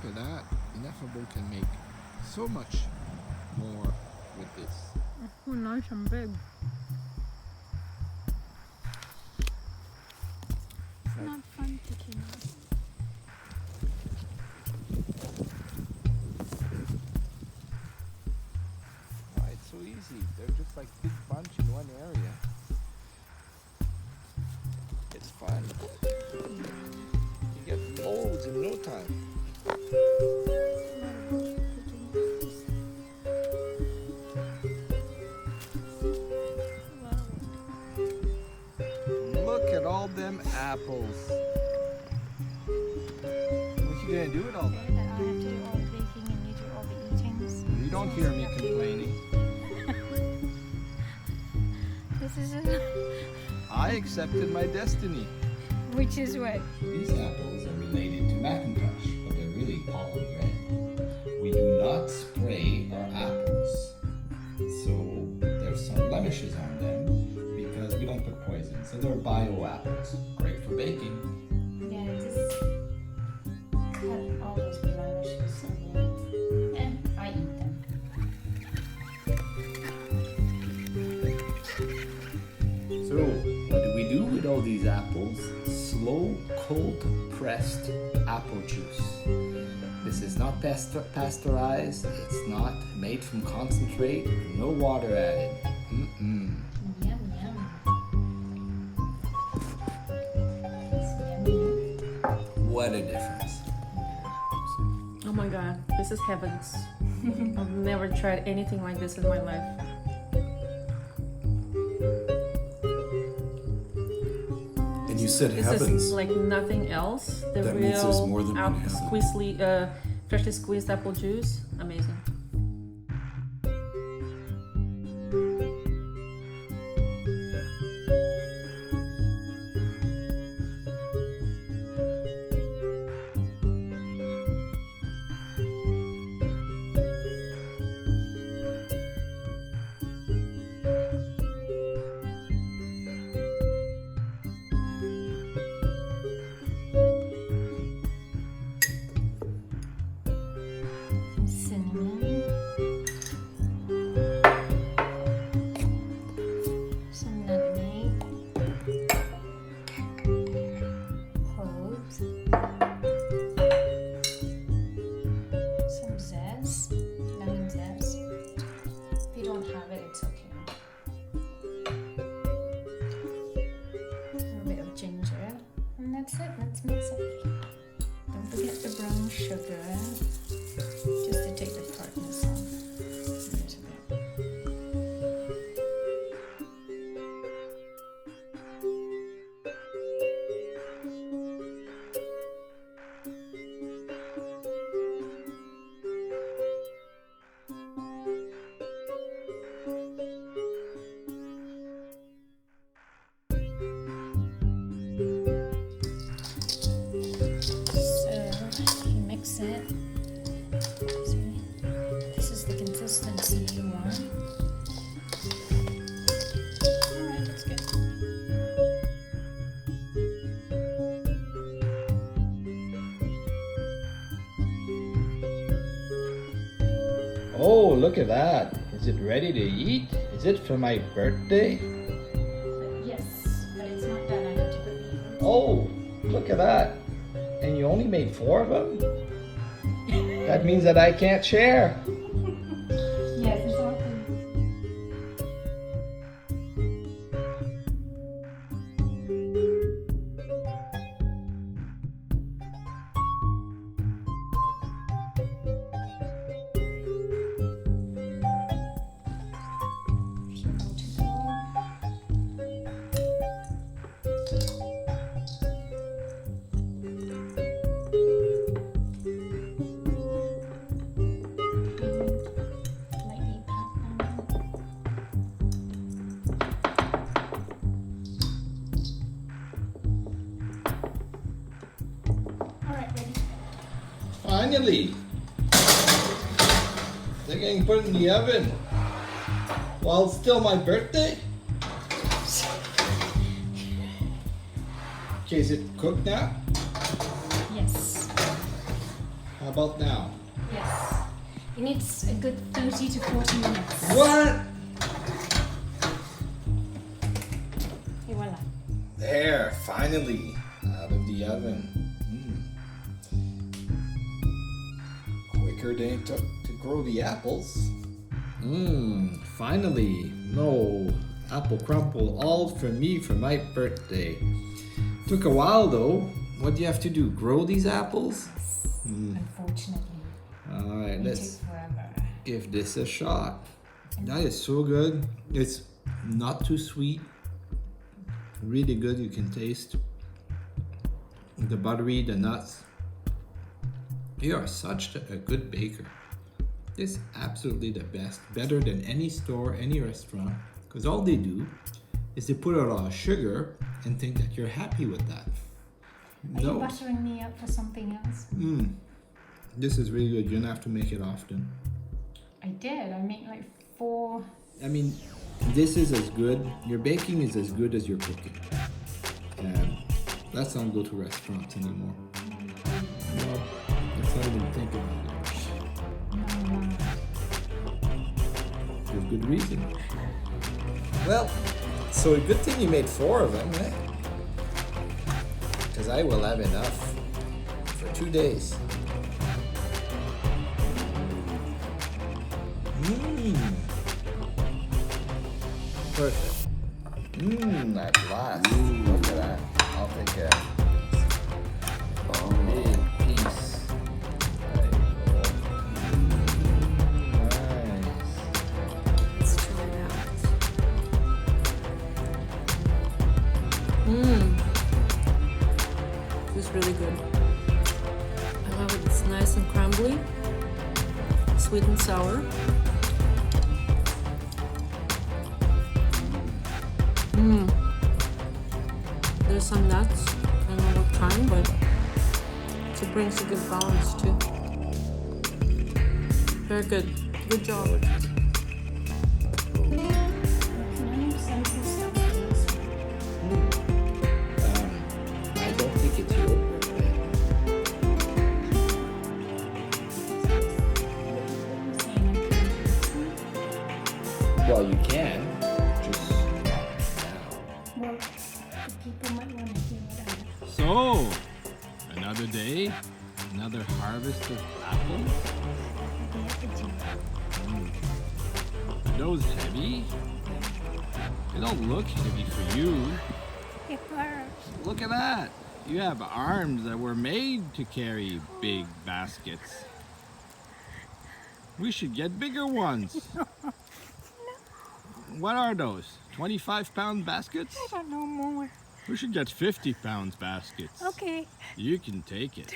look at that. Ineffable can make so much more with this. Oh, nice and big. It's not fun picking up. Oh, it's so easy. They're just like big bunch in one area. It's fun. You get loads in no time. Look at all them apples. What you gonna do with all that? That I have to do all the baking and you do all the eatings. You don't hear me complaining. This is I accepted my destiny. which is what? These apples are related to Macintosh, but they're really pollen red. We do not spray our apples, so there's some blemishes on them because we don't put poison. So they're bio apples, great for baking. Yeah, just cut all those blemishes and I eat them. So what do we do with all these apples? Slow, cold pressed apple juice. This is not pasteurized. It's not made from concentrate. No water added. Yum, yum. It's yummy. What a difference. Oh my god, this is heavens. I've never tried anything like this in my life. And you said This heavens. is like nothing else. The That real means there's more than one heaven. freshly squeezed apple juice. Amazing. Cinnamon. Some nutmeg. Cloves. Some zest. Lemon zest. If you don't have it, it's okay. A little bit of ginger. And that's it. Let's mix it. Don't forget the brown sugar. Just to take the tartness off. There's a bit. So you mix it. See? This is the consistency you want. Alright, that's good. Oh, look at that. Is it ready to eat? Is it for my birthday? Yes, but it's not done. I have to put the fruit. Oh, look at that. And you only made 4 of them? That means that I can't share. Yes, exactly. If you want to go. Lightly pat them. Alright, ready? Finally. They're getting put in the oven. While it's still my birthday? Okay, is it cooked now? Yes. How about now? Yes. It needs a good 30 to 40 minutes. What? Et voila. There, finally, out of the oven. Quicker than it took to grow the apples. Finally. No apple crumble, all for me for my birthday. Took a while though. What do you have to do? Grow these apples? Unfortunately. Alright, It let's took forever. give this a shot. That is so good. It's not too sweet. Really good. You can taste the buttery, the nuts. You are such a good baker. It's absolutely the best. Better than any store, any restaurant. Because all they do is they put a lot of sugar and think that you're happy with that. Are you buttering me up for something else? This is really good. You don't have to make it often. I did. I made like 4. I mean, this is as good. Your baking is as good as your cooking. And let's not go to restaurants anymore. No, let's not even think about it. There's good reason. Well, so a good thing you made 4 of them, eh? Because I will have enough for 2 days. Perfect. At last. Look at that. I'll take a big piece. There you go. Nice. Let's try it out. This is really good. I love it. It's nice and crumbly, sweet and sour. There's some nuts. I don't know what kind, but it brings a good balance too. Very good. Good job. Can I have some stuff for this? I don't think it's your birthday. Well, you can. Just not now. Well, the people might want to hear what I have. So, another day, another harvest of apples. Are those heavy? They don't look heavy for you. It burns. Look at that. You have arms that were made to carry big baskets. We should get bigger ones. What are those? 25-pound baskets? I don't know more. We should get 50-pound baskets. Okay. You can take it.